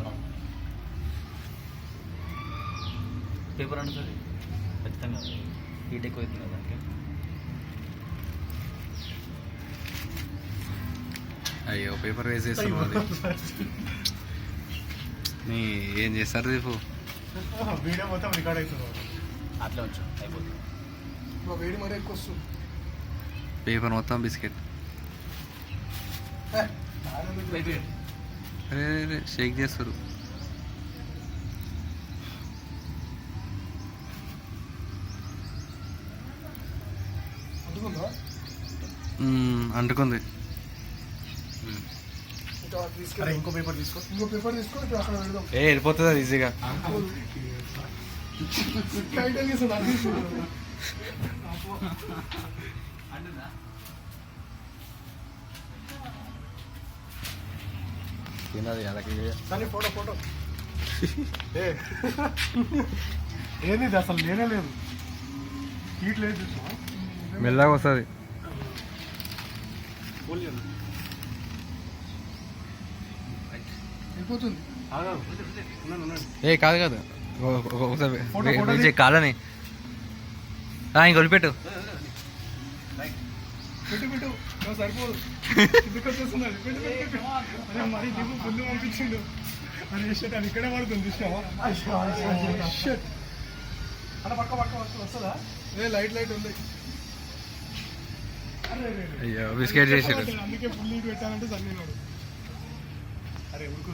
చేస్తాను పేపర్ అంటుంది ఖచ్చితంగా హీట్ ఎక్కువ అవుతుంది కదా దానికి. అయ్యో పేపర్ వేస్ట్ చేస్తున్నావు అది. నీ ఏం చేస్తారు రేపు వీడియో మొత్తం రికార్డ్ అవుతుంది. అట్లా వచ్చు అయిపోతుంది. వేడి మరీ ఎక్కువ వస్తుంది. పేపర్ మొత్తం బిస్కెట్. అరే అరే షేక్ చేస్తారు. అంటుకుంది. ఇంకో పేపర్ తీసుకో. ఇంకో పేపర్ తీసుకో. అక్కడ పెడదాం. వెళ్ళిపోతుంది అది ఈజీగా. తినది అలాగే కానీ ఫోటో ఫోటో ఏంది ఇది అసలు లేనే లేదు. హీట్ లేదు చూసా మెల్లగా వస్తుంది. వెళ్ళిపోతుంది. ఏ కాదు కాదు ఒకసారి కాదని ఇంకొలిపెట్టు. పెట్టు పెట్టు సరిపోదు. ఎందుకు వచ్చేస్తున్నది. పెట్టు పెట్టు అదే మరి దిగు ముందు పంపించిండు అని షర్ట్ అది ఇక్కడే పడుతుంది చూసినావా. అలా పక్క పక్క వస్తుందా. లైట్ లైట్ ఉంది. అయ్యో బిస్కెట్ చేసాడు. అందుకే ఫుల్ హీట్ పెట్టాలంటే సన్నినాడు. అరే ఊరుకో